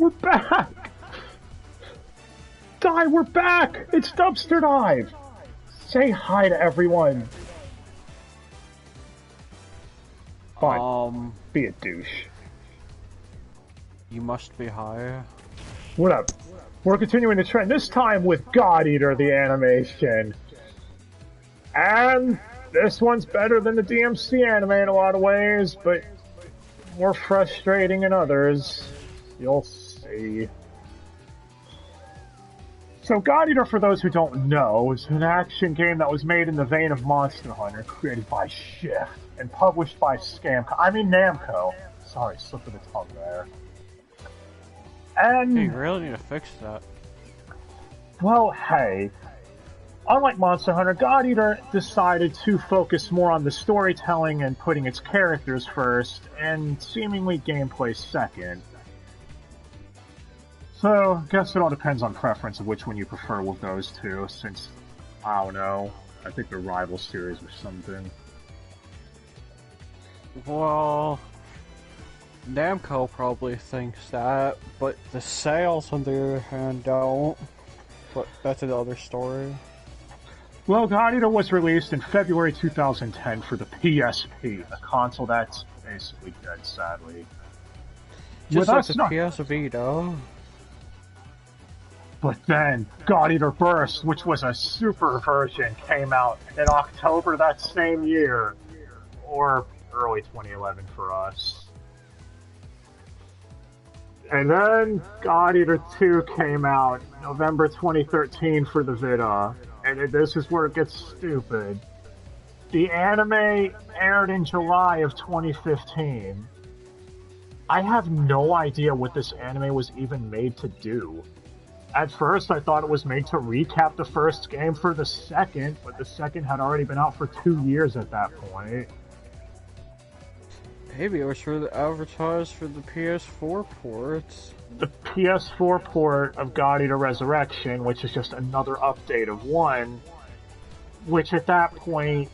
We're back! Di, we're back! It's Dubster Dive! Say hi to everyone. Fine. Be a douche. You must be high. What up? We're continuing the trend, this time with God Eater, the animation. And this one's better than the DMC anime in a lot of ways, but more frustrating in others. You'll see. So God Eater, for those who don't know, is an action game that was made in the vein of Monster Hunter, created by Shift, and published by Namco. Sorry, slip of the tongue there. And... Hey, you really need to fix that. Well, hey. Unlike Monster Hunter, God Eater decided to focus more on the storytelling and putting its characters first, and seemingly gameplay second. So, I guess it all depends on preference of which one you prefer with those two, since, I don't know, I think they're rival series or something. Well, Namco probably thinks that, but the sales on the other hand don't. But that's another story. Well, God Eater was released in February 2010 for the PSP, a console that's basically dead, sadly. Just like the PS Vita. But then, God Eater Burst, which was a super version, came out in October that same year. Or early 2011 for us. And then, God Eater 2 came out November 2013 for the Vita. And this is where it gets stupid. The anime aired in July of 2015. I have no idea what this anime was even made to do. At first, I thought it was made to recap the first game for the second, but the second had already been out for 2 years at that point. Maybe it was for the advertised for the PS4 ports. The PS4 port of God Eater Resurrection, which is just another update of 1, which at that point,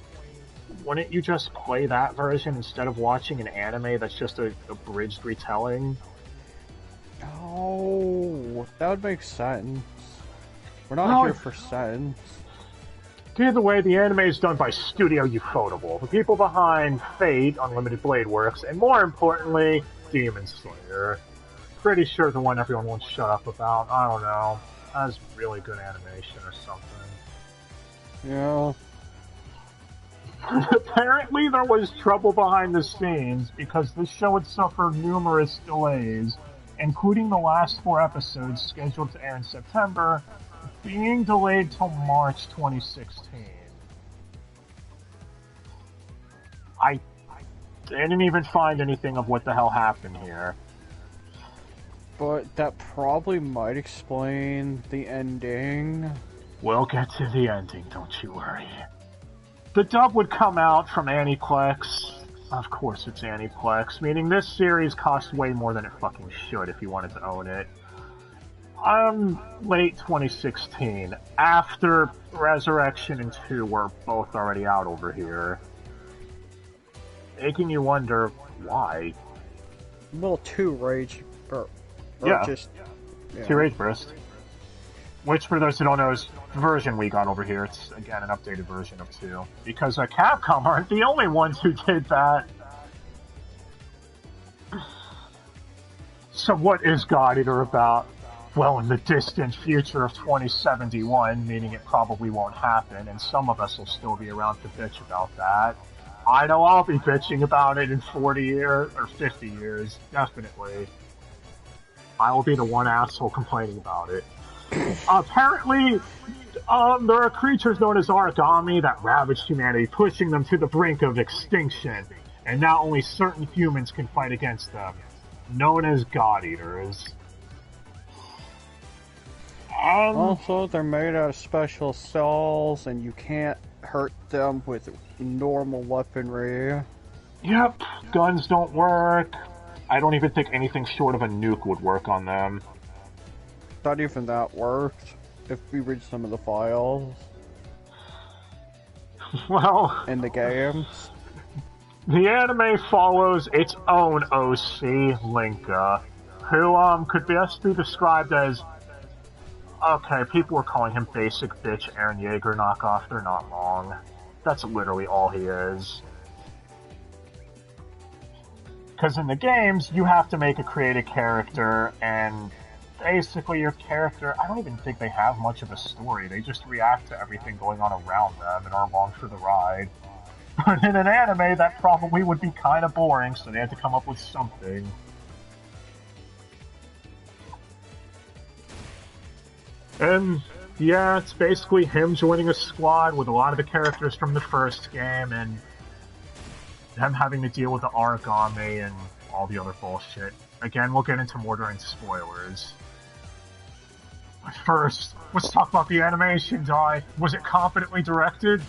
wouldn't you just play that version instead of watching an anime that's just a abridged retelling? Oh, that would make sense. We're not here for sense. Either way, the anime is done by Studio Ufotable, the people behind Fate, Unlimited Blade Works, and more importantly, Demon Slayer. Pretty sure the one everyone won't shut up about. I don't know. Has really good animation or something. Yeah. Apparently there was trouble behind the scenes because this show had suffered numerous delays, including the last 4 episodes scheduled to air in September, being delayed till March 2016. I didn't even find anything of what the hell happened here. But that probably might explain the ending. We'll get to the ending, don't you worry. The dub would come out from Aniplex. Of course it's Aniplex, meaning this series costs way more than it fucking should if you wanted to own it. Late 2016, after Resurrection and 2 were both already out over here. Making you wonder why. Well, 2 Rage... Yeah. 2 Rage Burst. Which, for those who don't know, is the version we got over here. It's, again, an updated version of 2. Because Capcom aren't the only ones who did that. So what is God Eater about? Well, in the distant future of 2071, meaning it probably won't happen, and some of us will still be around to bitch about that. I know I'll be bitching about it in 40 years, or 50 years, definitely. I will be the one asshole complaining about it. Apparently, there are creatures known as origami that ravage humanity, pushing them to the brink of extinction, and now only certain humans can fight against them, known as God Eaters. Also, they're made out of special cells, and you can't hurt them with normal weaponry. Yep, guns don't work. I don't even think anything short of a nuke would work on them. Not even that worked, if we read some of the files. Well... in the games. The anime follows its own OC, Linka, who could best be described as, okay, people were calling him basic bitch Eren Yeager knockoff. They're not wrong. That's literally all he is. Because in the games, you have to make a creative character, and basically your character, I don't even think they have much of a story. They just react to everything going on around them and are along for the ride. But in an anime, that probably would be kind of boring, so they had to come up with something. And yeah, it's basically him joining a squad with a lot of the characters from the first game, and them having to deal with the origami and all the other bullshit. Again, we'll get into more during spoilers. But first, let's talk about the animation, Dai. Was it competently directed?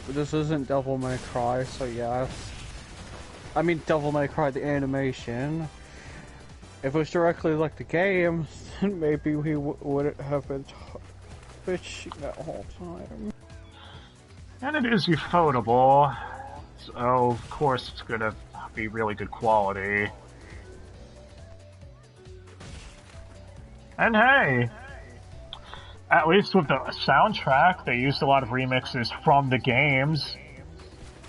This isn't Devil May Cry, so yes. I mean, Devil May Cry, the animation. If it was directly like the games, then maybe we wouldn't have been bitching that whole time. And it is ufotable, so of course it's gonna be really good quality. And hey, at least with the soundtrack, they used a lot of remixes from the games.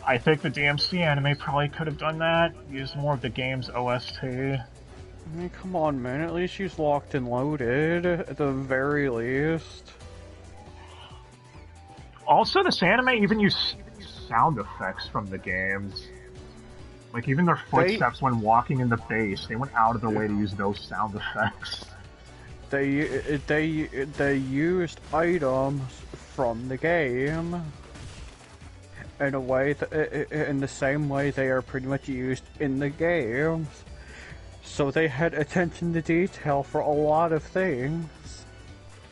I think the DMC anime probably could have done that, used more of the game's OST. I mean, come on, man, at least use Locked and Loaded, at the very least. Also, this anime even used sound effects from the games. Like, even their footsteps when walking in the base, they went out of their way to use those sound effects. They used items from the game in a way in the same way they are pretty much used in the games. So they had attention to detail for a lot of things.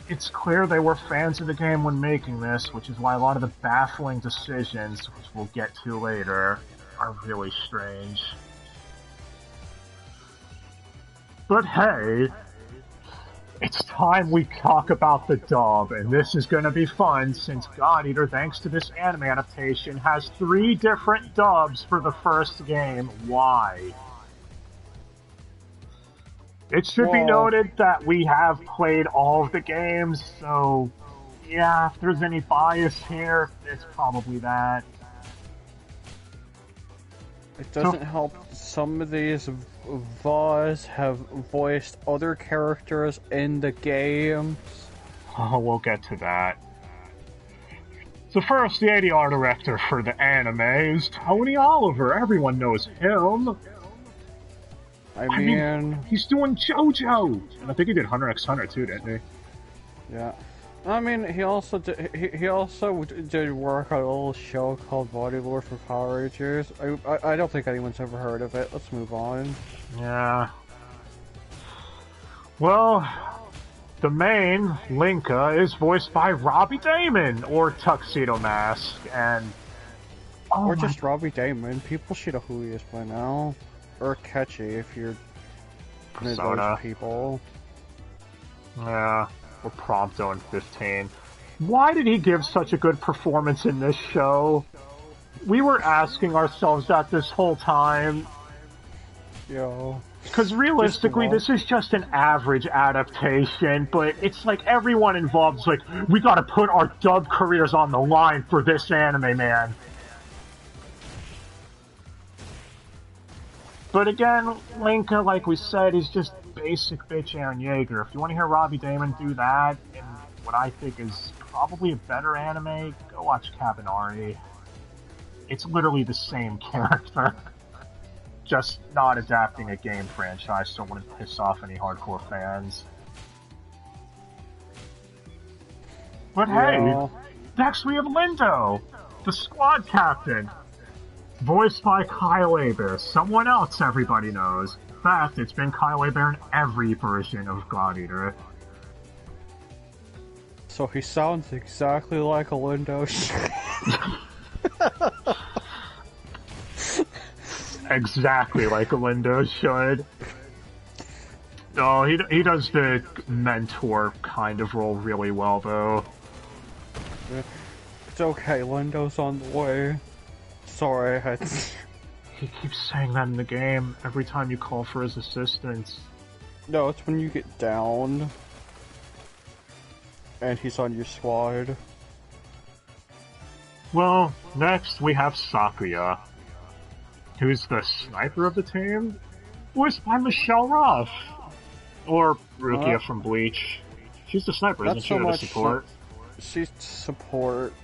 It's clear they were fans of the game when making this, which is why a lot of the baffling decisions, which we'll get to later, are really strange. But hey, it's time we talk about the dub, and this is gonna be fun since God Eater, thanks to this anime adaptation, has 3 different dubs for the first game. Why? It should be noted that we have played all of the games, so yeah, if there's any bias here, it's probably that. It doesn't help some of these VODs have voiced other characters in the games. Oh, we'll get to that. So first, the ADR director for the anime is Tony Oliver. Everyone knows him. I mean, he's doing JoJo, and I think he did Hunter x Hunter too, didn't he? Yeah. I mean, he also did work on a little show called Bodyboard for Power Rangers. I don't think anyone's ever heard of it. Let's move on. Yeah. Well, the main, Linka, is voiced by Robbie Damon, or Tuxedo Mask, and... or just Robbie Damon. People should know who he is by now. Or Catchy, if you're one of those people. Yeah. Or Prompto in 15. Why did he give such a good performance in this show? We were asking ourselves that this whole time. Yo. Because realistically, this is just an average adaptation, but it's like everyone involved is like, we gotta put our dub careers on the line for this anime, man. But again, Linka, like we said, is just basic bitch Eren Yeager. If you want to hear Robbie Damon do that in what I think is probably a better anime, go watch Kabanari. It's literally the same character. Just not adapting a game franchise, so it wouldn't piss off any hardcore fans. But hey, next we have Lindo, the squad captain. Voiced by Kyle Aber, someone else everybody knows. In fact, it's been Kyle Aber in every version of God Eater. So he sounds exactly like a Lindo. Exactly like a Lindo should. Oh, he does the mentor kind of role really well, though. It's okay, Lindo's on the way. Sorry, He keeps saying that in the game every time you call for his assistance. No, it's when you get down. And he's on your squad. Well, next we have Sakuya, who's the sniper of the team, voiced by Michelle Ruff. Or Rukia from Bleach. She's the sniper, isn't she, or the support? She's support.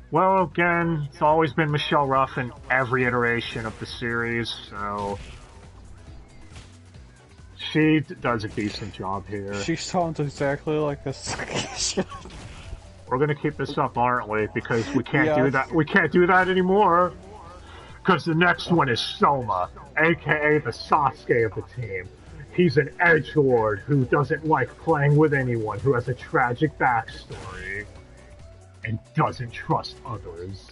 Well, again, it's always been Michelle Ruff in every iteration of the series, so... She does a decent job here. She sounds exactly like a Sakuya. We're gonna keep this up, aren't we? Because we can't do that. We can't do that anymore. Because the next one is Soma, aka the Sasuke of the team. He's an edgelord who doesn't like playing with anyone, who has a tragic backstory, and doesn't trust others.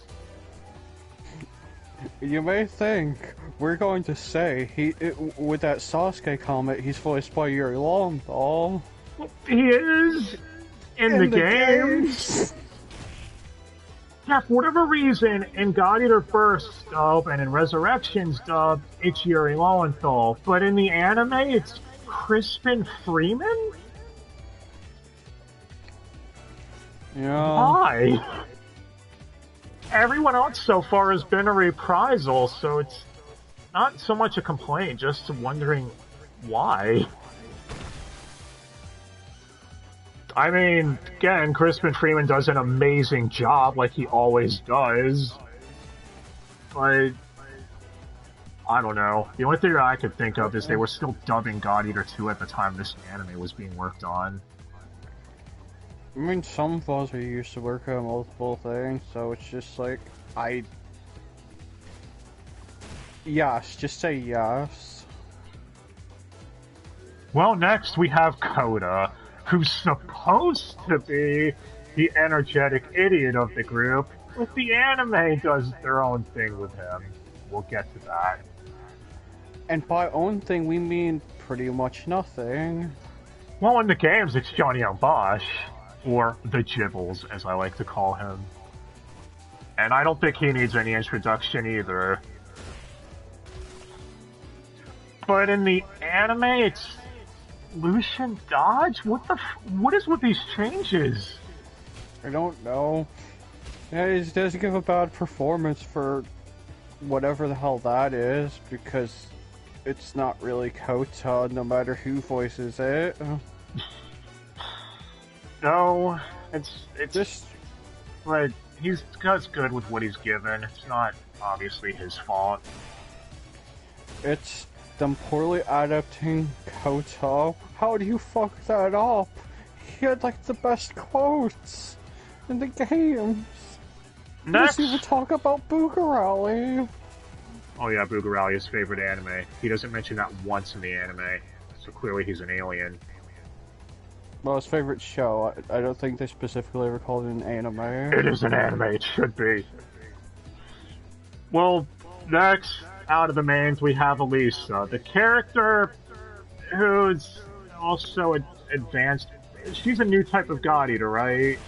You may think we're going to say with that Sasuke comment, he's voiced by Yuri Lowenthal. He is in the games. Yeah, for whatever reason, in God Eater Burst dub and in Resurrection's dub, it's Yuri Lowenthal. But in the anime, it's Crispin Freeman? Yeah. Why? Everyone else so far has been a reprisal, so it's not so much a complaint, just wondering why. I mean, again, Crispin Freeman does an amazing job, like he always does. But I don't know. The only thing that I could think of is they were still dubbing God Eater 2 at the time this anime was being worked on. I mean, some of us are used to work on multiple things, so it's just like, Yes, just say yes. Well, next we have Coda, who's supposed to be the energetic idiot of the group, but the anime does their own thing with him. We'll get to that. And by own thing, we mean pretty much nothing. Well, in the games, it's Johnny Bosch, or the Gibbles, as I like to call him. And I don't think he needs any introduction either. But in the anime, it's Lucian Dodge? What is with these changes? I don't know. Yeah, he does give a bad performance for whatever the hell that is, because it's not really Kota, no matter who voices it. No, it's just like he's good with what he's given. It's not obviously his fault. It's them poorly adapting Kota. How do you fuck that up? He had like the best quotes in the games. Next, Let's even talk about Bugarali. Oh yeah, Bugarali's favorite anime. He doesn't mention that once in the anime, so clearly he's an alien. Well, his favorite show. I don't think they specifically ever called it an anime. It is an anime, it should be. Well, next, out of the mains, we have Elisa, the character who's also advanced. She's a new type of God Eater, right?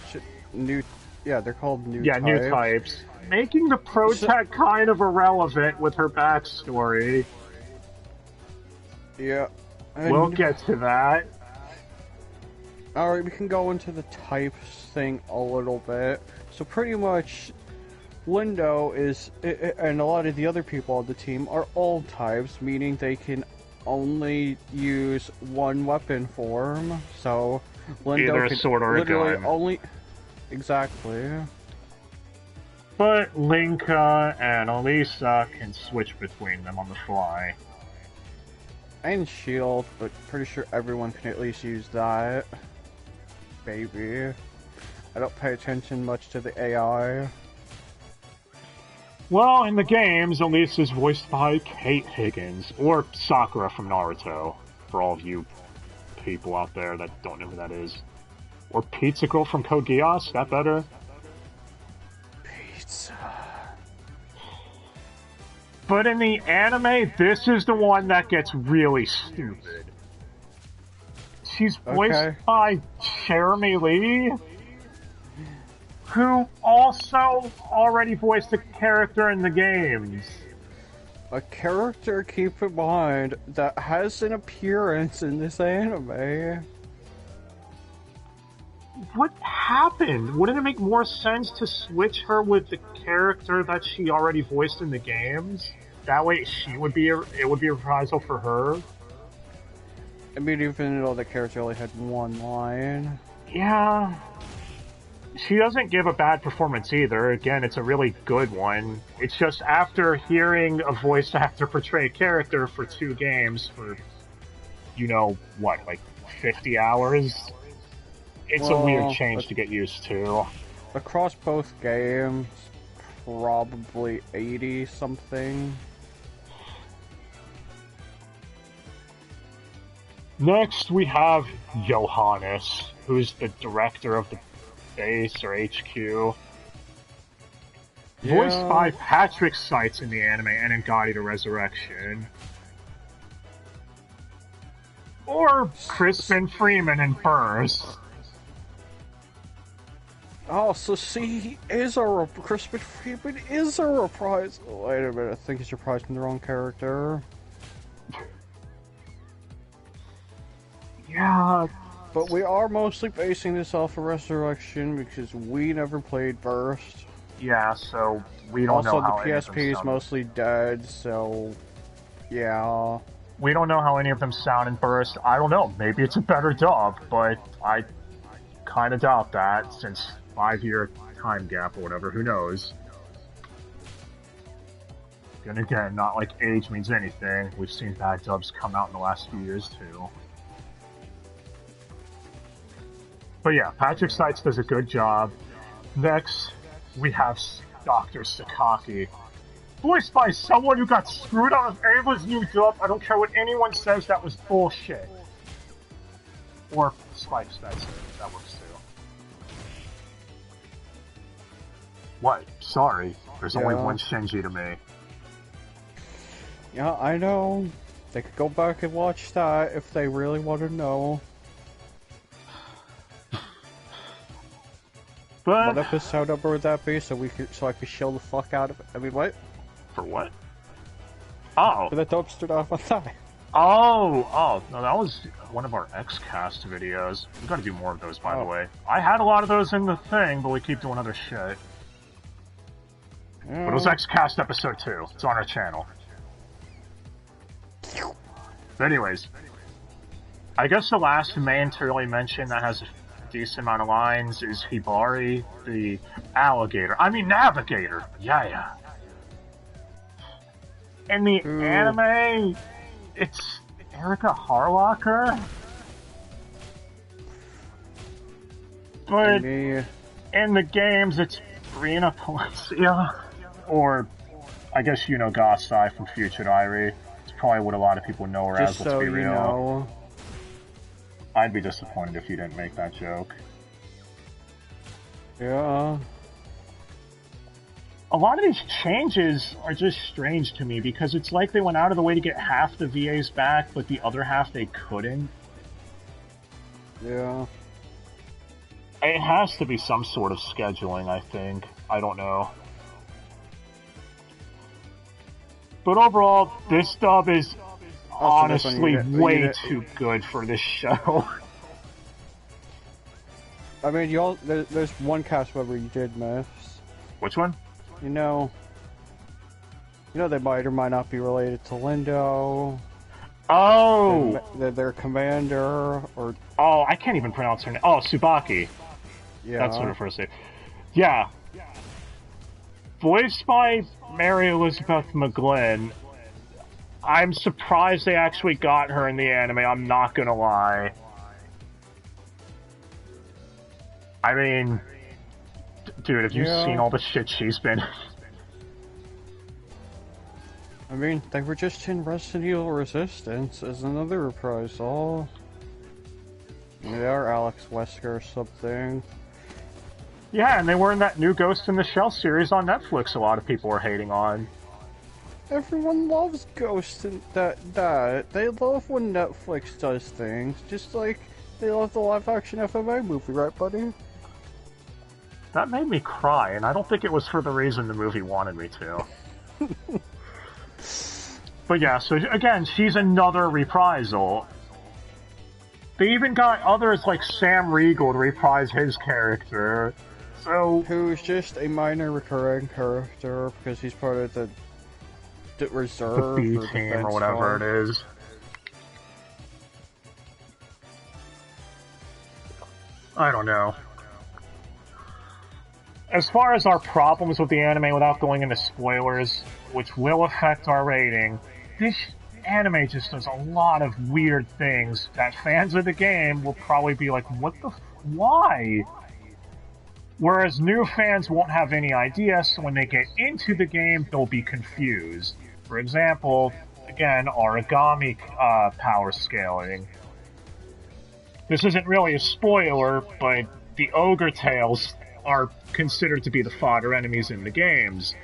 Yeah, they're called new types. Yeah, new types. Making the Protect kind of irrelevant with her backstory. Yeah. We'll get to that. Alright, we can go into the types thing a little bit. So pretty much, Lindo is, and a lot of the other people on the team are all types, meaning they can only use one weapon form. So Lindo either a can sword or a gun. Only exactly. But Linka and Elisa can switch between them on the fly. And shield, but pretty sure everyone can at least use that. Baby. I don't pay attention much to the AI. Well, in the games, Elise is voiced by Kate Higgins, or Sakura from Naruto, for all of you people out there that don't know who that is. Or Pizza Girl from Code Geass, that better? Pizza. But in the anime, this is the one that gets really stupid. She's voiced by Jeremy Lee, who also already voiced a character in the games. A character, keep in mind, that has an appearance in this anime. What happened? Wouldn't it make more sense to switch her with the character that she already voiced in the games? That way it would be a reprisal for her. I mean, even though the character only had one line. Yeah. She doesn't give a bad performance either. Again, it's a really good one. It's just after hearing a voice actor portray a character for 2 games for, what, like 50 hours? It's a weird change to get used to. Across both games, probably 80 something. Next, we have Johannes, who's the director of the base or HQ. Yeah. Voiced by Patrick Seitz in the anime and in Guide to Resurrection. Or Crispin Freeman in Burst. Oh, so see, he is Crispin Freeman is a reprisal. Wait a minute, I think he's reprising the wrong character. Yeah. But we are mostly basing this off of Resurrection because we never played Burst. Yeah, so we don't know how Also, the PSP is mostly dead, so yeah. We don't know how any of them sound in Burst. I don't know. Maybe it's a better dub, but I kind of doubt that since 5-year time gap or whatever. Who knows? And again, not like age means anything. We've seen bad dubs come out in the last few years too. But yeah, Patrick Seitz does a good job. Next, we have Dr. Sakaki. Voiced by someone who got screwed out of Ava's new dub. I don't care what anyone says, that was bullshit. Or Spike Spencer, that works too. What? Sorry, there's only one Shinji to me. Yeah, I know. They could go back and watch that if they really want to know. But what episode number would that be? So I could show the fuck out of it. I mean, what? For what? Oh. For the Dubster off on that. Oh, no, that was one of our X-Cast videos. We gotta do more of those, by the way. I had a lot of those in the thing, but we keep doing other shit. But it was X-Cast episode 2. It's on our channel. But anyways, I guess the last main to really mention that has a decent amount of lines is Hibari, the navigator. Yeah. In the anime, it's Erica Harlocker. But in the games, it's Brina Palencia. Or, I guess you know Gasai from Future Diary. It's probably what a lot of people know her as, let's be real. You know. I'd be disappointed if you didn't make that joke. Yeah. A lot of these changes are just strange to me because it's like they went out of the way to get half the VAs back, but the other half they couldn't. Yeah. It has to be some sort of scheduling, I think. I don't know. But overall, this dub is honestly way too good for this show. I mean, there's one cast member you did miss. Which one? You know they might or might not be related to Lindo. Oh! Their commander, or... Oh, I can't even pronounce her name. Oh, Tsubaki. Yeah. That's what her first name. Yeah. Voiced by Mary Elizabeth McGlynn. I'm surprised they actually got her in the anime, I'm not gonna lie. I mean... Dude, have you seen all the shit she's been in? I mean, they were just in Resident Evil Resistance as another reprisal. They are Alex Wesker or something. Yeah, and they were in that new Ghost in the Shell series on Netflix a lot of people were hating on. Everyone loves Ghost in that. They love when Netflix does things, just like they love the live-action FMA movie, right, buddy? That made me cry, and I don't think it was for the reason the movie wanted me to. But yeah, so again, she's another reprisal. They even got others like Sam Riegel to reprise his character. So who's just a minor recurring character because he's part of the reserve, the B or team defense or whatever squad. it is. I don't know. As far as our problems with the anime, without going into spoilers, which will affect our rating, this anime just does a lot of weird things that fans of the game will probably be like, what the why? Whereas new fans won't have any idea, so when they get into the game, they'll be confused. For example, again, origami power scaling. This isn't really a spoiler, but the ogre tails are considered to be the fodder enemies in the games.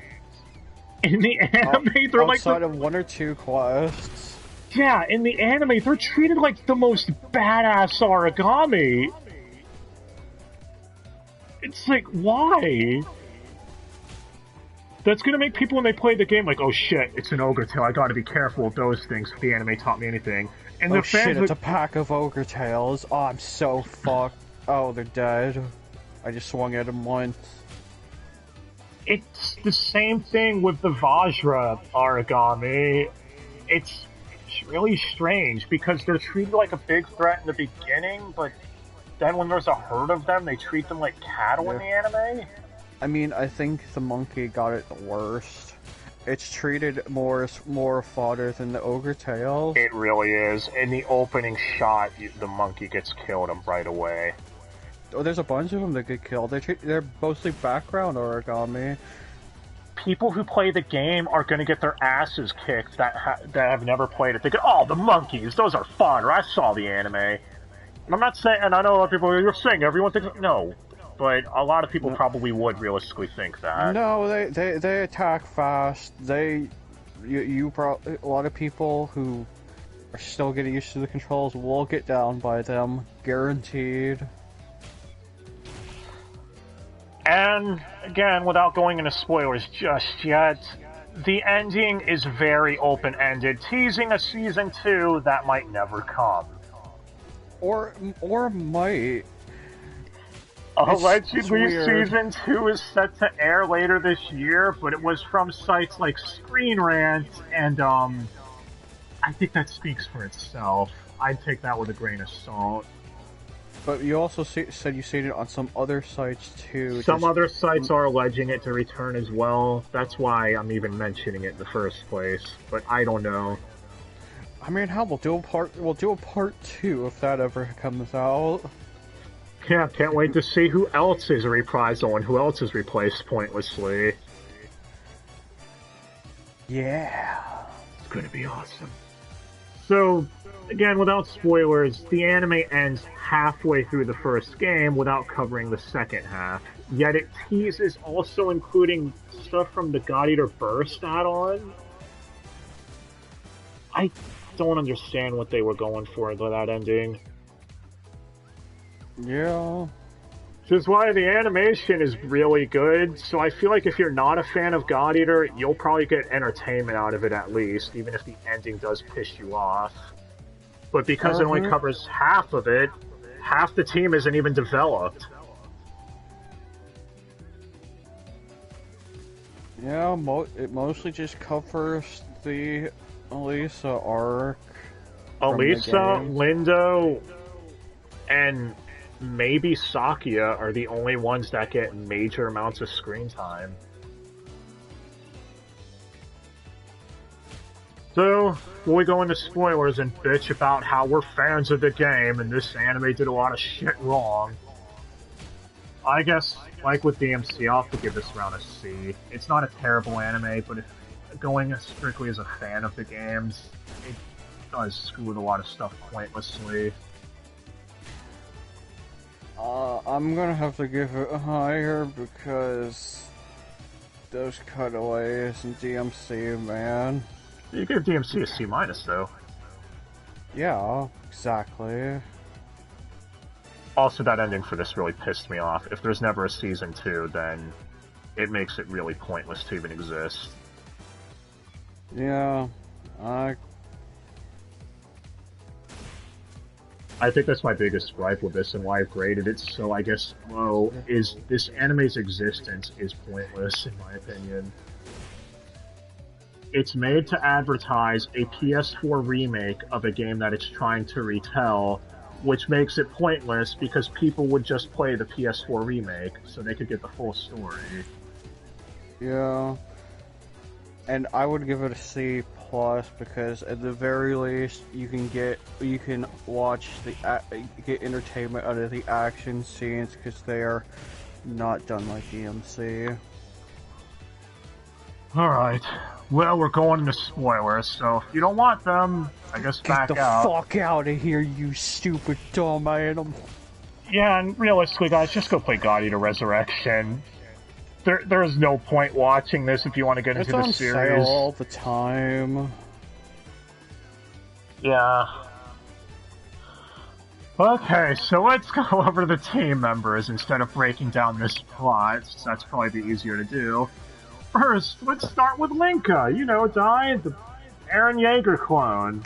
In the anime, they're like outside of one or two quests. Yeah, in the anime, they're treated like the most badass origami. It's like, why? That's gonna make people, when they play the game, like, oh shit, it's an ogre tail, I gotta be careful of those things if the anime taught me anything. And oh the fans shit, it's a pack of ogre tails. Oh, I'm so fucked. Oh, they're dead. I just swung at them once. It's the same thing with the Vajra origami. It's really strange, because they're treated like a big threat in the beginning, but then when there's a herd of them, they treat them like cattle in the anime? I mean, I think the monkey got it the worst. It's treated more fodder than the ogre tails. It really is. In the opening shot, the monkey gets killed right away. Oh, there's a bunch of them that get killed. They're mostly background origami. People who play the game are going to get their asses kicked that have never played it. They go, oh, the monkeys, those are fodder. I saw the anime. And I'm not saying, and I know a lot of people, you're saying everyone thinks, no. But a lot of people probably would realistically think that. No, they attack fast. A lot of people who are still getting used to the controls will get down by them, guaranteed. And again, without going into spoilers just yet, the ending is very open-ended, teasing a season 2 that might never come. Or might. Allegedly, season 2 is set to air later this year, but it was from sites like Screen Rant, and I think that speaks for itself. I'd take that with a grain of salt. But you also said you seen it on some other sites too. Some other sites are alleging it to return as well. That's why I'm even mentioning it in the first place. But I don't know. I mean, hell, we'll do a part 2 if that ever comes out. Yeah, can't wait to see who else is a reprisal and who else is replaced pointlessly. Yeah. It's gonna be awesome. So, again, without spoilers, the anime ends halfway through the first game without covering the second half. Yet it teases also including stuff from the God Eater Burst add-on. I don't understand what they were going for with that ending. Yeah. Which is why the animation is really good, so I feel like if you're not a fan of God Eater, you'll probably get entertainment out of it at least, even if the ending does piss you off. But because it only covers half of it, half the team isn't even developed. Yeah, it mostly just covers the Elisa arc. Elisa, Lindo, and maybe Sakia are the only ones that get major amounts of screen time. So, before we go into spoilers and bitch about how we're fans of the game and this anime did a lot of shit wrong, I guess, like with DMC, I'll have to give this round a C. It's not a terrible anime, but if going strictly as a fan of the games, it does screw with a lot of stuff pointlessly. I'm gonna have to give it higher because those cutaways in DMC, man. You give DMC a C- though. Yeah, exactly. Also, that ending for this really pissed me off. If there's never a season 2, then it makes it really pointless to even exist. Yeah, I think that's my biggest gripe with this and why I've graded it so, I guess, low, is this anime's existence is pointless, in my opinion. It's made to advertise a PS4 remake of a game that it's trying to retell, which makes it pointless because people would just play the PS4 remake so they could get the full story. yeah. And I would give it a C plus because at the very least you can watch get entertainment out of the action scenes because they are not done like DMC. Alright. Well, we're going into spoilers, so if you don't want them, I guess back out. Get the fuck out of here, you stupid dumb animal. Yeah, and realistically, guys, just go play God Eater Resurrection. There's no point watching this if you want to get into the series. It's on sale all the time. Yeah. Okay, so let's go over the team members instead of breaking down this plot, since that's probably the easier to do. First, let's start with Linka. You know, the Eren Yeager clone.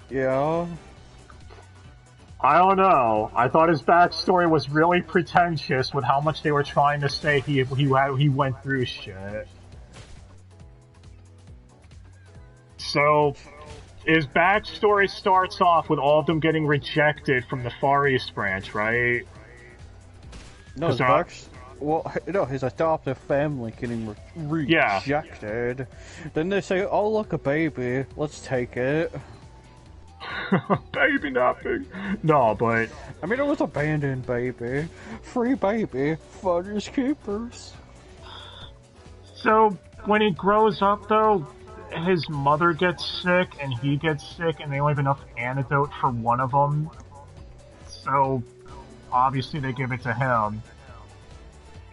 Yeah. I don't know. I thought his backstory was really pretentious with how much they were trying to say he went through shit. So, his backstory starts off with all of them getting rejected from the Far East branch, right? No, his adoptive family getting rejected. Yeah. Then they say, "Oh, look, a baby. Let's take it." Baby nothing. No, but I mean, it was abandoned baby. Free baby. Fudder's keepers. So, when he grows up, though, his mother gets sick, and he gets sick, and they only have enough antidote for one of them. So, obviously they give it to him.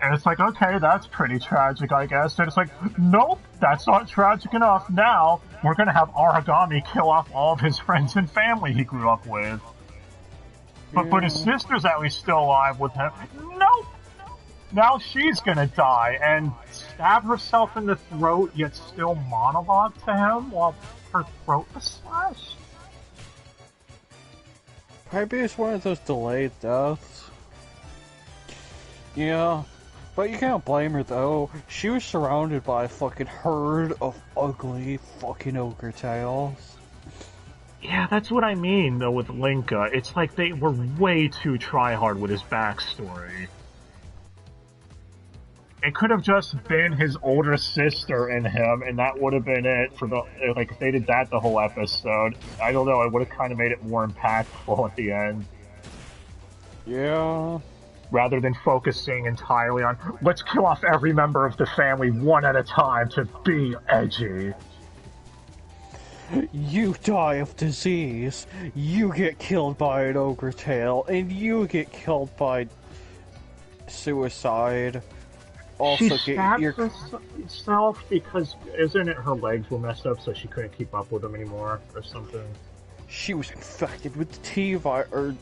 And it's like, okay, that's pretty tragic, I guess. And it's like, nope, that's not tragic enough. Now, we're gonna have Origami kill off all of his friends and family he grew up with. But his sister's at least still alive with him. Nope! Now she's gonna die and stab herself in the throat, yet still monologue to him while her throat was slashed. Maybe it's one of those delayed deaths. Yeah. But you can't blame her though. She was surrounded by a fucking herd of ugly fucking ogre tails. Yeah, that's what I mean though with Linka. It's like they were way too try-hard with his backstory. It could have just been his older sister and him, and that would have been it for the, like, if they did that the whole episode. I don't know, it would have kind of made it more impactful at the end. Yeah. Rather than focusing entirely on, let's kill off every member of the family one at a time to be edgy. You die of disease, you get killed by an ogre tail, and you get killed by suicide. Also, she stabbed herself because, isn't it her legs were messed up so she couldn't keep up with them anymore, or something? She was infected with the T-virus, or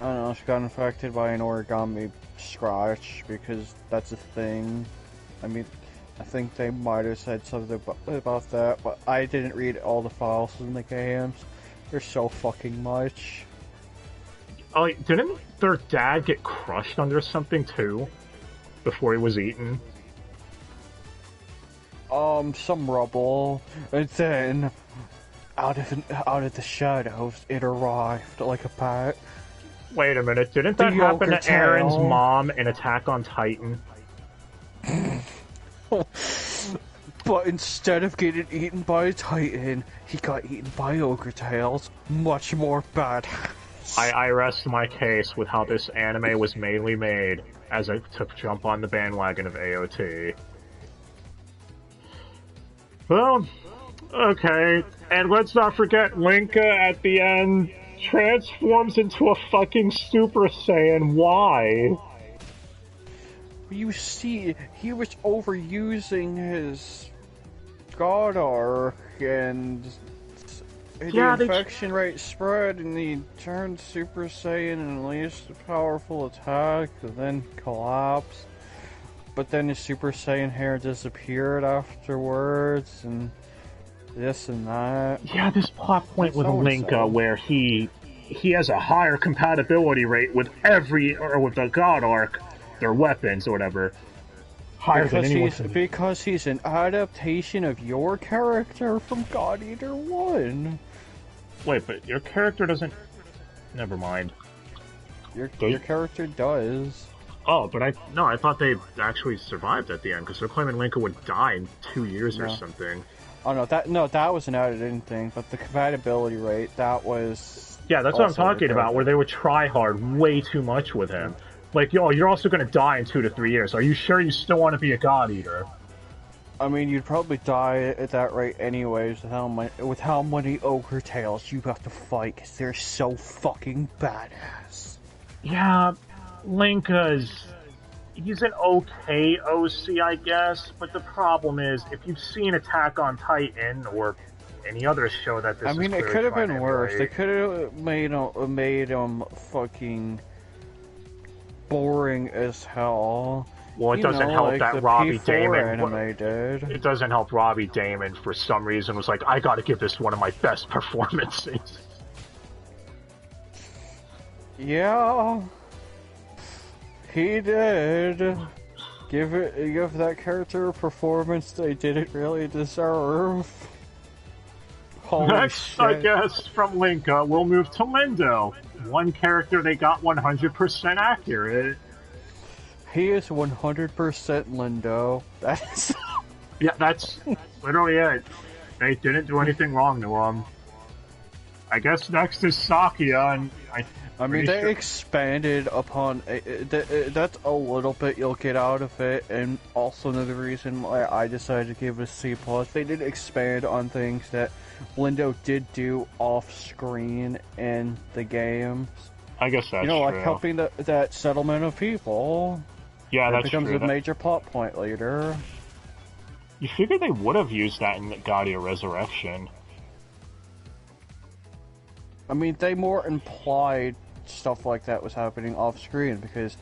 I don't know, she got infected by an origami scratch, because that's a thing. I mean, I think they might have said something about that, but I didn't read all the files in the games. There's so fucking much. Oh, didn't their dad get crushed under something too? Before he was eaten? Some rubble. And then, out of the shadows, it arrived like a bat. Wait a minute, didn't that happen to Eren's mom in Attack on Titan? But instead of getting eaten by a Titan, he got eaten by ogre tails. Much more bad. I rest my case with how this anime was mainly made as I took jump on the bandwagon of AOT. Well, okay, and let's not forget Linka at the end transforms into a fucking Super Saiyan. Why? You see, he was overusing his God arc, and the infection rate spread, and he turned Super Saiyan and unleashed a powerful attack, and then collapsed. But then his Super Saiyan hair disappeared afterwards, and this and that. Yeah, this plot point with Linka, where he has a higher compatibility rate with with the God Arc, their weapons or whatever. Higher than anyone. Because he's an adaptation of your character from God Eater 1. Wait, but your character doesn't... Never mind. Your character does. Oh, but I thought they actually survived at the end, because they're claiming Linka would die in 2 years or something. Oh that was an added-in thing, but the compatibility rate, that was... Yeah, that's what I'm talking about, where they would try hard way too much with him. Like, yo, you're also gonna die in 2 to 3 years. Are you sure you still want to be a God Eater? I mean, you'd probably die at that rate anyways, with how many Ogre Tails you have to fight, because they're so fucking badass. Yeah, he's an okay OC, I guess, but the problem is, if you've seen Attack on Titan, or any other show that this I mean, it could have been worse. They could have made him fucking... boring as hell. Well, it doesn't help that Robbie Damon. Did. It doesn't help Robbie Damon for some reason was like, I gotta give this one of my best performances. Yeah, he did. Give that character a performance they didn't really deserve. Holy Next, shit. I guess, from Linka, we'll move to Lindo. One character they got 100% accurate. He is 100% Lindo. That's... Yeah, that's literally it. They didn't do anything wrong to him. I guess next is Sakia, and I mean, they expanded upon... that's a little bit you'll get out of it, and also another reason why I decided to give it a C+. They did expand on things that Lindo did do off-screen in the games. I guess that's true. Like helping that settlement of people. Yeah, that's true. That becomes a major plot point later. You figure they would have used that in Gaudia Resurrection. I mean, they more implied stuff like that was happening off-screen, because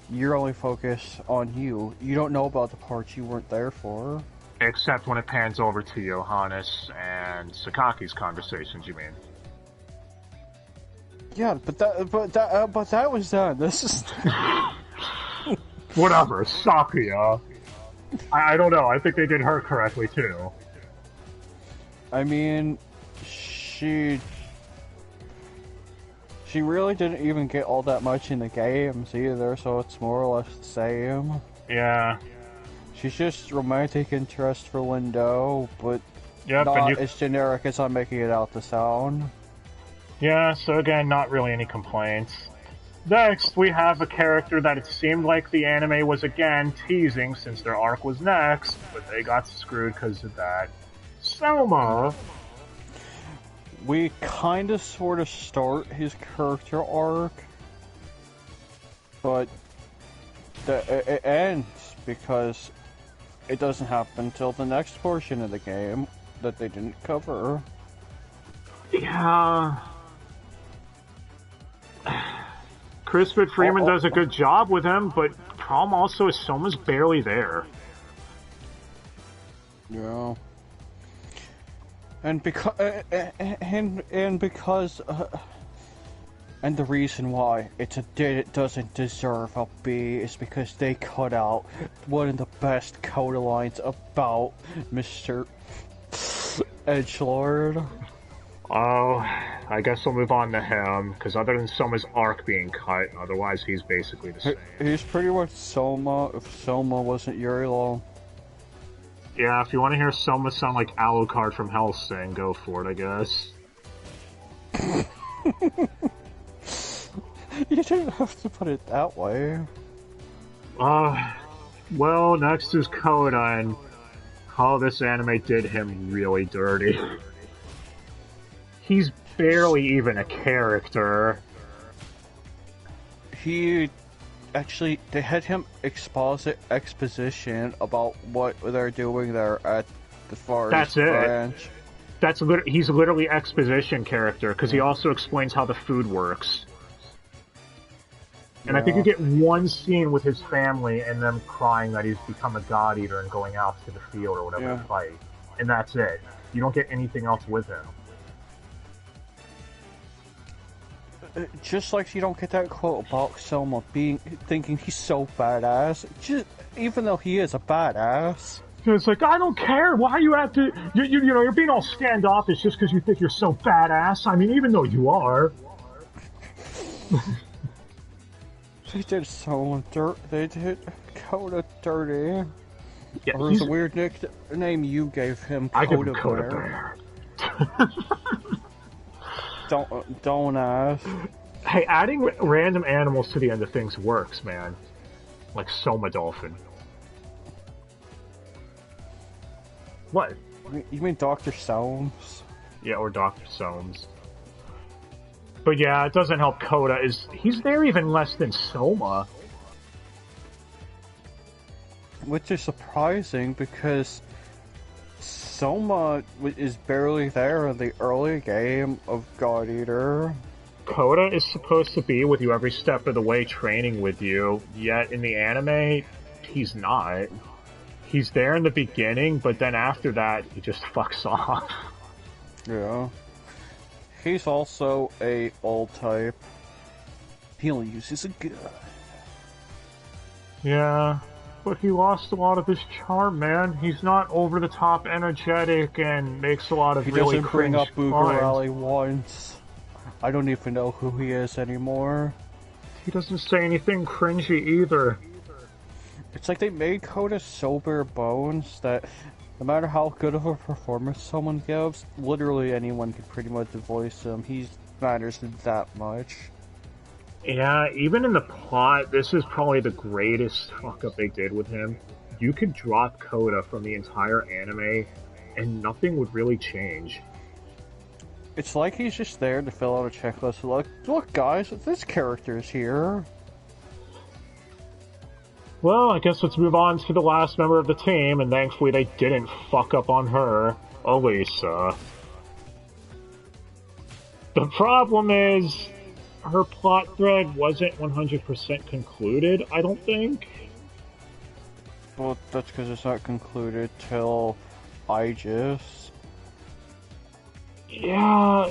you're only focused on you. You don't know about the parts you weren't there for. Except when it pans over to Johannes and Sakaki's conversations, you mean? Yeah, but that was done. This is whatever. Sakuya. I don't know. I think they did her correctly too. I mean, she really didn't even get all that much in the games either, so it's more or less the same. Yeah. She's just romantic interest for Lindo, but not as generic as I'm making it out to sound. Yeah, so again, not really any complaints. Next, we have a character that it seemed like the anime was again teasing since their arc was next, but they got screwed because of that. Selma! We kinda sorta start his character arc, but it ends because it doesn't happen until the next portion of the game that they didn't cover. Yeah. Crispin Freeman does a good job with him, but problem also is Selma's barely there. Yeah. And because and the reason why it doesn't deserve a B is because they cut out one of the best coda lines about Mr. Edgelord. Oh, I guess we'll move on to him, because other than Selma's arc being cut, otherwise he's basically the same. He's pretty much Selma if Selma wasn't Yuri Law. Yeah, if you want to hear Selma sound like Alucard from Hellsing, go for it, I guess. You didn't have to put it that way. Well, next is Coda, and this anime did him really dirty. He's barely even a character. They had him exposition about what they're doing there at the Forest Branch. he's literally exposition character, because he also explains how the food works. And I think you get one scene with his family and them crying that he's become a god eater and going out to the field or whatever to fight. And that's it. You don't get anything else with him. Just like you don't get that quote about Selma thinking he's so badass, even though he is a badass. It's like, I don't care. Why you have to? You know, you're being all standoffish just because you think you're so badass. I mean, even though you are. They did so dirt. They did Coda dirty. Yeah, or was a weird nickname you gave him? I give him Coda Bear. Don't ask. Hey, adding random animals to the end of things works, man. Like Soma Dolphin. What? You mean Dr. Soames? Yeah, or Dr. Soames. But yeah, it doesn't help Coda. He's there even less than Soma. Which is surprising because Soma is barely there in the early game of God Eater. Coda is supposed to be with you every step of the way, training with you, yet in the anime, he's not. He's there in the beginning, but then after that, he just fucks off. Yeah. He's also a old type. He only uses a gun. Yeah, but he lost a lot of his charm, man. He's not over-the-top energetic and makes a lot of really cringe He doesn't bring up Boogarally once. I don't even know who he is anymore. He doesn't say anything cringy either. It's like they made Coda so bare bones that no matter how good of a performance someone gives, literally anyone can pretty much voice him. He matters that much. Yeah, even in the plot, this is probably the greatest fuck-up they did with him. You could drop Coda from the entire anime, and nothing would really change. It's like he's just there to fill out a checklist. Look guys, this character's here. Well, I guess let's move on to the last member of the team, and thankfully they didn't fuck up on her, Elisa. The problem is, her plot thread wasn't 100% concluded, I don't think. Well, that's because it's not concluded till Aegis. Yeah,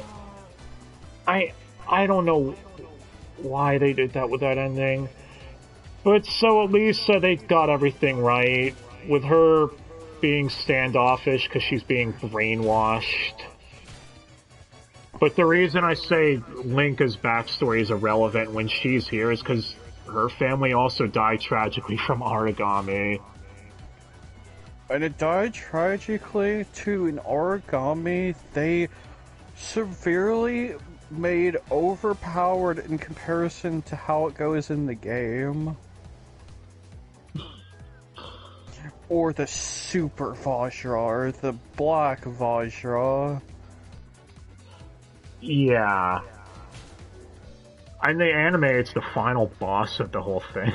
I don't know why they did that with that ending. But so at least they got everything right, with her being standoffish because she's being brainwashed. But the reason I say Linka's backstory is irrelevant when she's here is because her family also died tragically from origami. And it died tragically too. In origami, they severely made overpowered in comparison to how it goes in the game. Or the Super Vajra, or the Black Vajra. Yeah. In the anime, it's the final boss of the whole thing.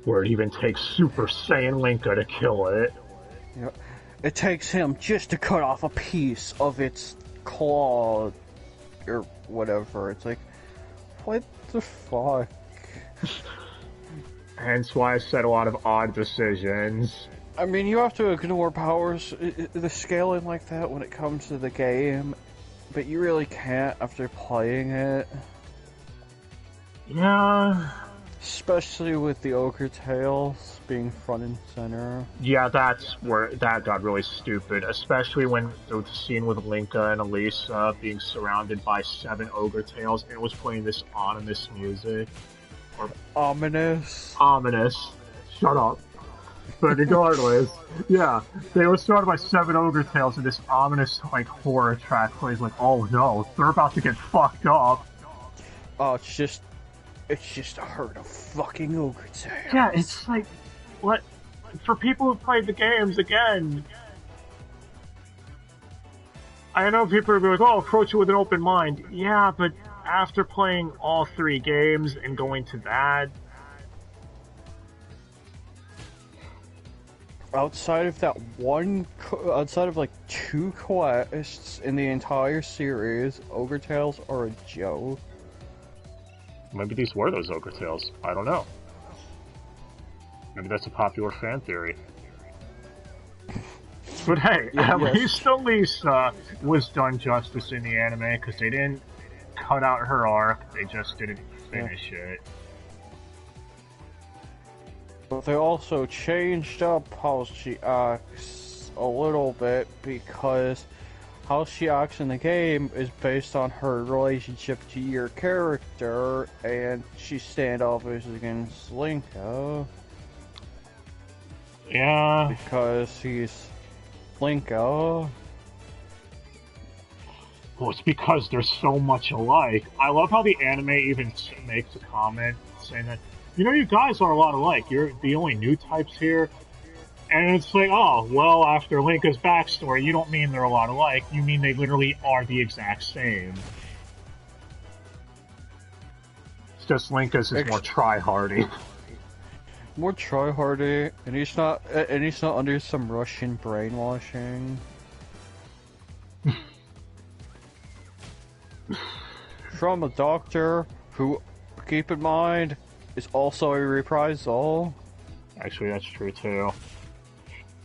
Where it even takes Super Saiyan Linka to kill it. Yeah. It takes him just to cut off a piece of its claw, or whatever. It's like, what the fuck? Hence why I said a lot of odd decisions. I mean, you have to ignore powers, the scaling like that when it comes to the game, but you really can't after playing it. Yeah. Especially with the Ogre Tails being front and center. Yeah, that's where that got really stupid, especially when the scene with Linka and Elisa being surrounded by 7 Ogre Tails and it was playing this ominous music. Or ominous. Ominous. Shut up. But regardless, yeah, they were surrounded by 7 Ogre Tails and this ominous, like, horror track plays like, oh no, they're about to get fucked up. Oh, it's just a herd of fucking Ogre Tails. Yeah, it's like, what? For people who played the games, again, I know people are going, oh, approach it with an open mind. Yeah, but after playing all 3 games and going to that... outside of that outside of like 2 quests in the entire series, Ogre Tales are a joke. Maybe these were those Ogre Tales. I don't know. Maybe that's a popular fan theory. But hey, at least Elisa was done justice in the anime, because they didn't cut out her arc, they just didn't finish it. But they also changed up how she acts a little bit, because how she acts in the game is based on her relationship to your character, and she's standoffish against Linka. Yeah. Because he's Linka. Well, it's because they're so much alike. I love how the anime even makes a comment saying that, you know, you guys are a lot alike. You're the only new types here. And it's like, oh, well, after Linka's backstory, you don't mean they're a lot alike. You mean they literally are the exact same. It's just Linka's is more try-hardy. More try-hardy, and he's not under some Russian brainwashing. From a doctor who, keep in mind, is also a reprisal. Actually, that's true too.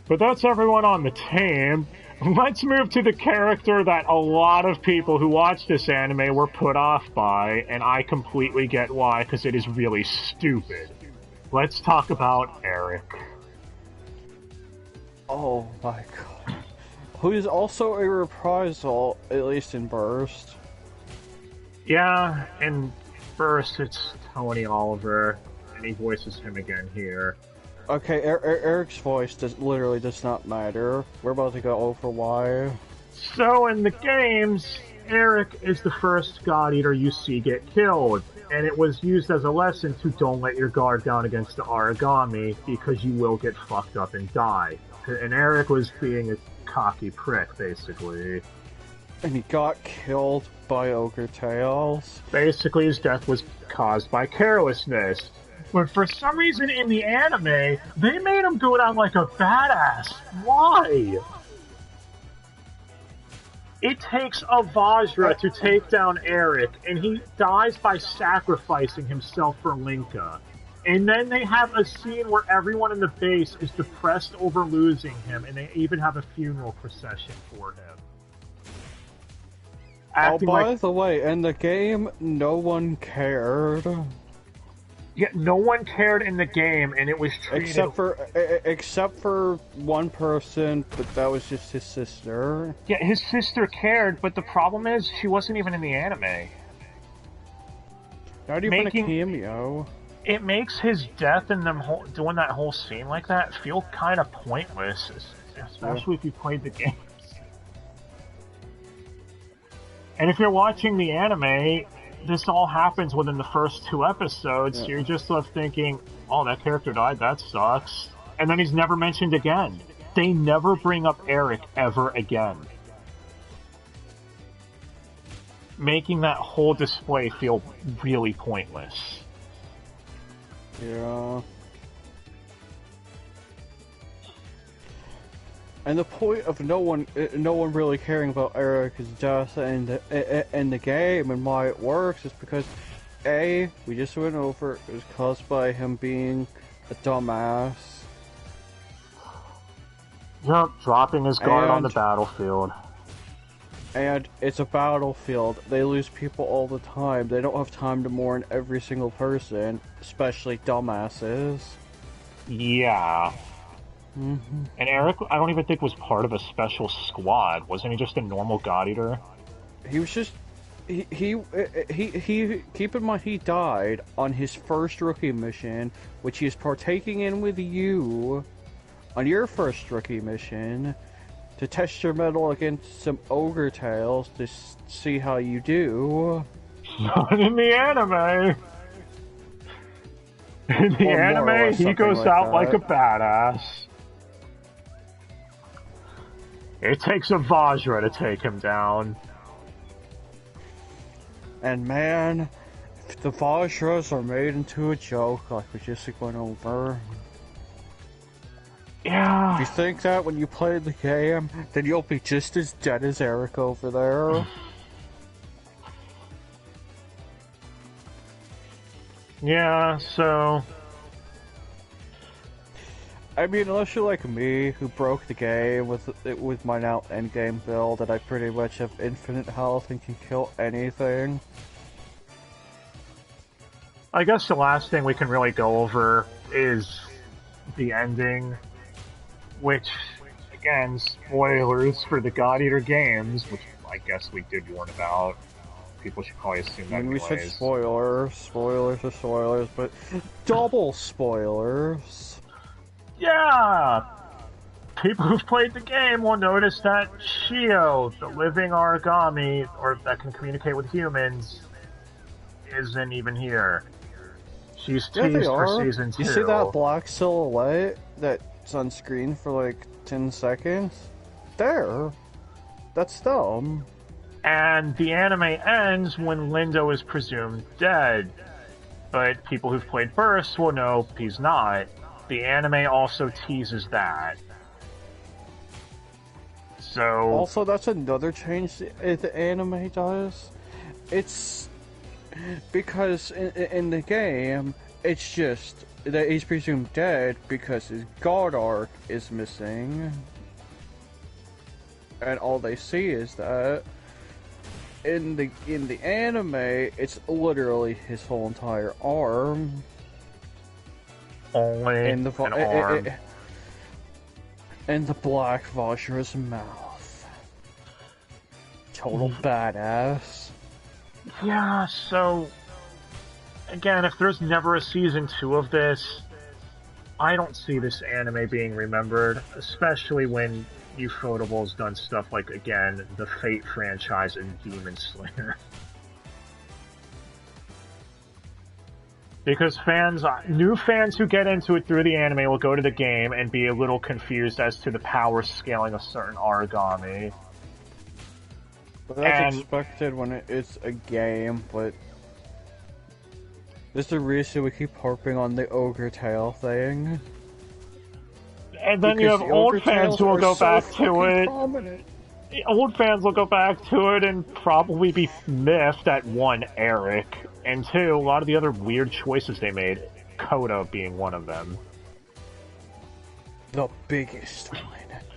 But that's everyone on the team. Let's move to the character that a lot of people who watch this anime were put off by, and I completely get why, because it is really stupid. Let's talk about Eric. Oh my god. Who is also a reprisal, at least in Burst. Yeah, in Burst it's Tony Oliver, and he voices him again here. Okay, Eric's voice literally does not matter. We're about to go over why. So in the games, Eric is the first God Eater you see get killed, and it was used as a lesson to don't let your guard down against the origami, because you will get fucked up and die. And Eric was being a cocky prick, basically. And he got killed by Ogre Tales. Basically, his death was caused by carelessness. But for some reason in the anime, they made him go down like a badass. Why? It takes a Vajra to take down Eric, and he dies by sacrificing himself for Linka. And then they have a scene where everyone in the base is depressed over losing him, and they even have a funeral procession for him. Acting by the way, in the game, no one cared. Yeah, no one cared in the game, and it was treated... Except for one person, but that was just his sister. Yeah, his sister cared, but the problem is, she wasn't even in the anime. Not even a cameo. It makes his death and them doing that whole scene like that feel kind of pointless, especially if you played the games. And if you're watching the anime, this all happens within the first 2 episodes, so you're just left thinking, oh, that character died, that sucks. And then he's never mentioned again. They never bring up Eric ever again. Making that whole display feel really pointless. Yeah. And the point of no one really caring about Eric's death in the game and why it works is because A, we just went over, it was caused by him being a dumbass. Yep, dropping his guard on the battlefield. And it's a battlefield. They lose people all the time. They don't have time to mourn every single person, especially dumbasses. Yeah. Mm-hmm. And Eric, I don't even think was part of a special squad. Wasn't he just a normal God Eater? He was just he keep in mind he died on his first rookie mission, which he is partaking in with you on your first rookie mission to test your mettle against some Ogre Tales to see how you do. Not in the anime. In the anime, he goes out like a badass. It takes a Vajra to take him down. And man, if the Vajras are made into a joke like we just went over... Yeah. If you think that when you play the game, then you'll be just as dead as Eric over there. Yeah, so... I mean, unless you're like me, who broke the game with my now endgame build, that I pretty much have infinite health and can kill anything. I guess the last thing we can really go over is the ending, which, again, spoilers for the God Eater games, which I guess we did warn about. People should probably assume that We anyways. said spoilers. Spoilers are spoilers, but double spoilers. Yeah! People who've played the game will notice that Shio, the living origami, or that can communicate with humans, isn't even here. She's teased for season 2. You see that black silhouette that's on screen for like 10 seconds? There. That's them. And the anime ends when Lindo is presumed dead. But people who've played Burst will know he's not. The anime also teases that. So... Also, that's another change the anime does. It's... Because in the game, it's just that he's presumed dead because his god arc is missing. And all they see is that. In the anime, it's literally his whole entire arm. Only and the an arm. And the black Vajra's mouth. Total badass. Yeah, so... Again, if there's never a season 2 of this, I don't see this anime being remembered, especially when Ufotable's done stuff like, again, the Fate franchise and Demon Slayer. Because new fans who get into it through the anime will go to the game and be a little confused as to the power scaling of certain origami. But that's expected when it's a game, but... There's the reason we keep harping on the ogre tail thing. And then you have old fans who will go back to it. Prominent. Old fans will go back to it and probably be miffed at 1, Eric, and 2, a lot of the other weird choices they made, Coda being one of them. The biggest one.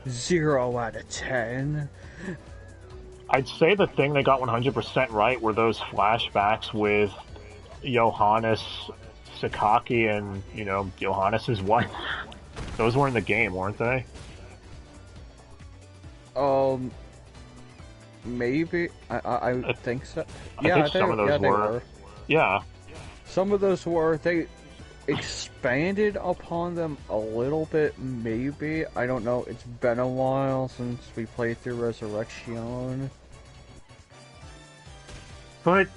0 out of 10. I'd say the thing they got 100% right were those flashbacks with Johannes, Sakaki, and, Johannes' wife. Those were in the game, weren't they? Maybe. I think so. I think some of those were. Yeah. Some of those were. They expanded upon them a little bit, maybe. I don't know. It's been a while since we played through Resurrection. But,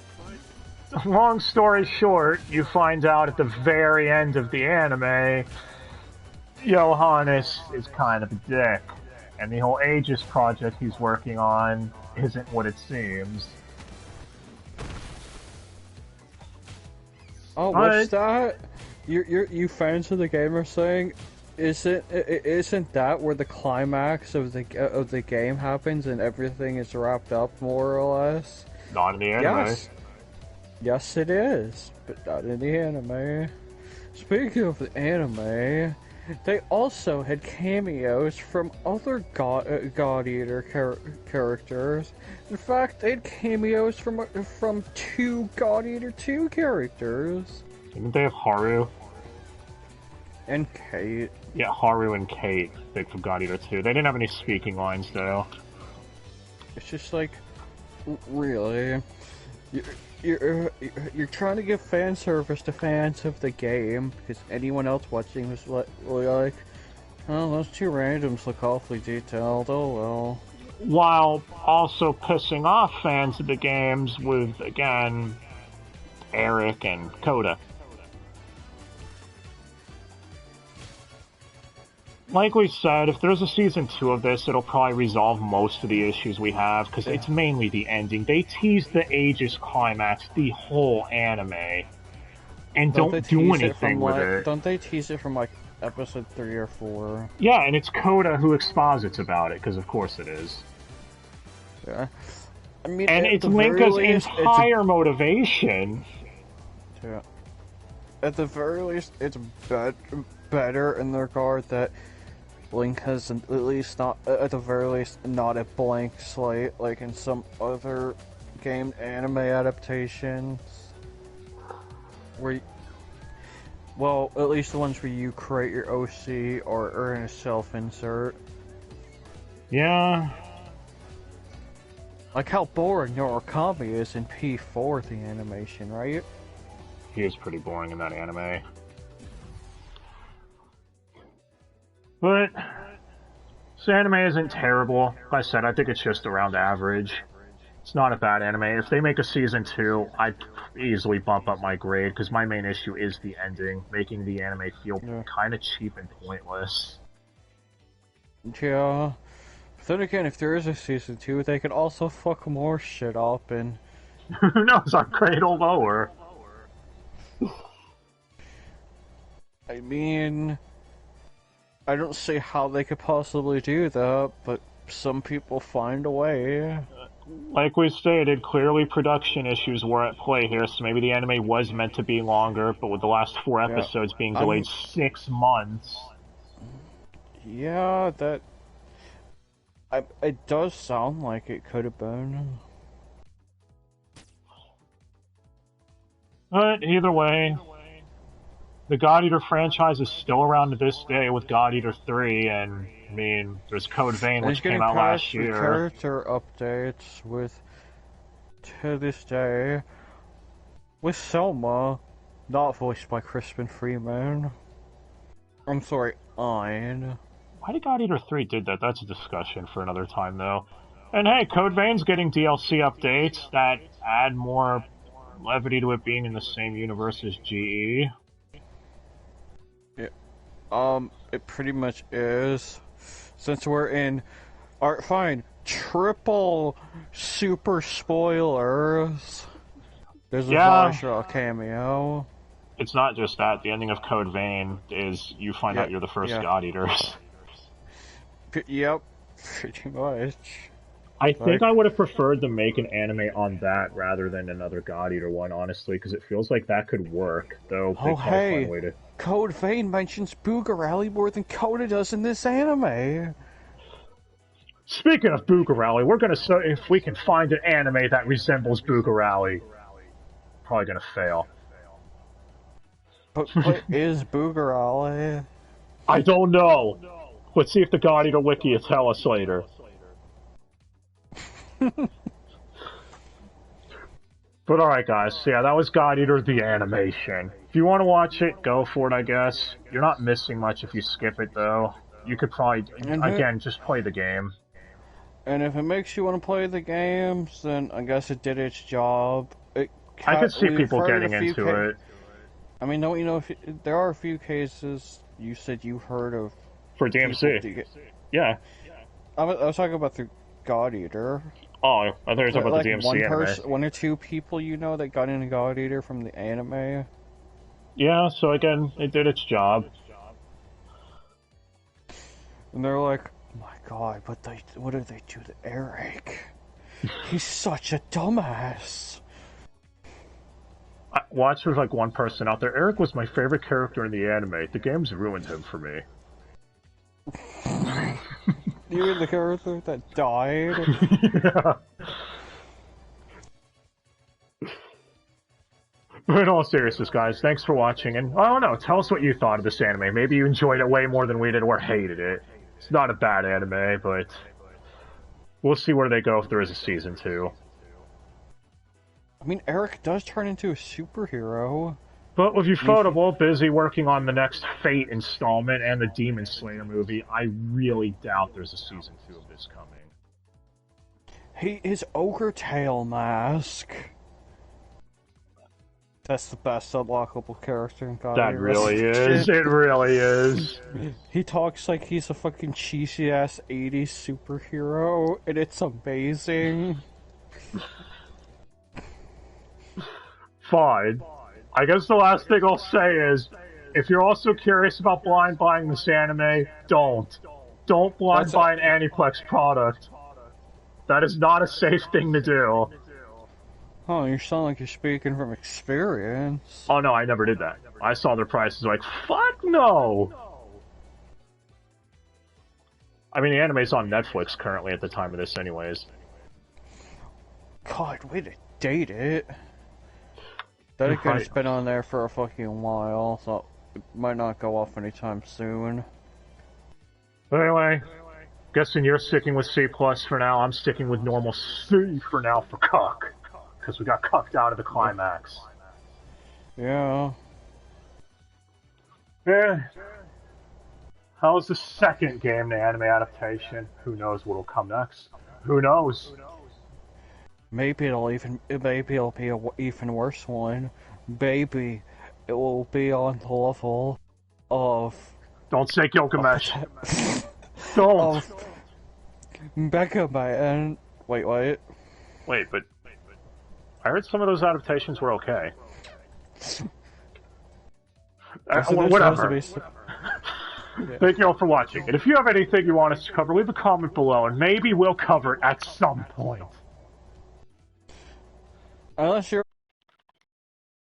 long story short, you find out at the very end of the anime, Johannes is kind of a dick, and the whole Aegis project he's working on isn't what it seems. Oh, what's that? You fans of the game are saying, isn't that where the climax of the game happens and everything is wrapped up more or less? Not in the anime. Yes, it is, but not in the anime. Speaking of the anime, they also had cameos from other God Eater characters. In fact, they had cameos from 2 God Eater 2 characters. Didn't they have Haru? And Kate. Yeah, Haru and Kate, big from God Eater 2. They didn't have any speaking lines, though. It's just like, really? You're trying to give fan service to fans of the game, because anyone else watching was like, oh, those 2 randoms look awfully detailed, oh well. While also pissing off fans of the games with, again, Eric and Coda. Like we said, if there's a season 2 of this, it'll probably resolve most of the issues we have, because it's mainly the ending. They tease the Aegis climax the whole anime, and don't do anything with it. Don't they tease it from, like, episode 3 or 4. Yeah, and it's Coda who exposits about it, because of course it is. Yeah. I mean, and it's Linka's entire motivation. Yeah. At the very least, it's better in the regard that Link has at least not, at the very least, not a blank slate like in some other game anime adaptations. Where, well, at least the ones where you create your OC or earn a self-insert. Yeah. Like how boring Norikami is in P4, the animation, right? He is pretty boring in that anime. But this anime isn't terrible. Like I said, I think it's just around average. It's not a bad anime. If they make a season 2, I'd easily bump up my grade, because my main issue is the ending, making the anime feel kind of cheap and pointless. Yeah. But then again, if there is a season 2, they could also fuck more shit up and... Who knows, our grade will lower. I mean... I don't see how they could possibly do that, but some people find a way. Like we stated, clearly production issues were at play here, so maybe the anime was meant to be longer, but with the last 4 episodes being delayed 6 months... Yeah, that... it does sound like it could have been. But either way, the God Eater franchise is still around to this day with God Eater 3, and I mean, there's Code Vein, which came out last year. Character updates with, to this day, with Selma, not voiced by Crispin Freeman. I'm sorry, Ein. Why did God Eater 3 did that? That's a discussion for another time, though. And hey, Code Vein's getting DLC updates that add more levity to it being in the same universe as GE. It pretty much is. Since we're in... Alright, fine. Triple super spoilers. There's a Vajra cameo. It's not just that. The ending of Code Vein is you find out you're the first God Eaters. Yep, pretty much. I think I would have preferred to make an anime on that rather than another God Eater one, honestly, because it feels like that could work, though. Oh, hey! Code Vein mentions Boogarally more than Coda does in this anime! Speaking of Boogarally, we're gonna see if we can find an anime that resembles Boogarally. Probably gonna fail. But what is Boogarally? I don't know! Let's see if the God Eater Wiki will tell us later. But alright guys, so yeah, that was God Eater the animation. If you want to watch it, go for it, I guess. You're not missing much if you skip it, though. You could probably, again, just play the game. And if it makes you want to play the games, then I guess it did its job. I could see people getting into it. I mean, don't you know, if there are a few cases you said you heard of... For DMC. Yeah. I was talking about the God Eater. Oh, I thought you were talking about the DMC anime. One or two people you know that got into God Eater from the anime. Yeah, so again, it did its job. And they're like, oh my god, what did they do to Eric? He's such a dumbass. I watched with like one person out there. Eric was my favorite character in the anime. The game's ruined him for me. You mean the character that died? Yeah. But in all seriousness, guys, thanks for watching, and I don't know, tell us what you thought of this anime. Maybe you enjoyed it way more than we did, or hated it. It's not a bad anime, but we'll see where they go if there is a season 2. I mean, Eric does turn into a superhero. But with Ufotable busy working on the next Fate installment and the Demon Slayer movie, I really doubt there's a season 2 of this coming. His ogre tail mask. That's the best unlockable character in God Eater. That really is. It really is. He talks like he's a fucking cheesy ass 80s superhero, and it's amazing. Fine. I guess the last thing I'll say is, if you're also curious about blind buying this anime, don't. Don't blind buy an Aniplex product. That is not a safe thing to do. Oh, you sound like you're speaking from experience. Oh no, I never did that. I saw their prices like, fuck no! I mean, the anime's on Netflix currently at the time of this anyways. God, way to date it. That again, it's been on there for a fucking while, so it might not go off anytime soon. Anyway, guessing you're sticking with C+ for now, I'm sticking with normal C for now for cuck. Because we got cucked out of the climax. Yeah. How's the second game, the anime adaptation? Who knows what'll come next? Who knows? Maybe it'll be an even worse one. Maybe it will be on the level of. Don't say Gilgamesh. Don't. Of Mega Man. Wait, what? Wait, but I heard some of those adaptations were okay. Whatever. Yeah. Thank you all for watching. And if you have anything you want us to cover, leave a comment below, and maybe we'll cover it at some point. Unless you're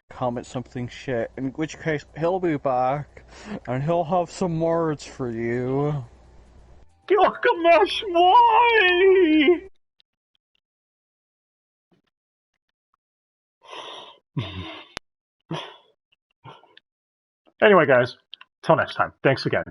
comment something shit, in which case he'll be back, and he'll have some words for you. Gilgamesh, why? Anyway, guys, till next time. Thanks again.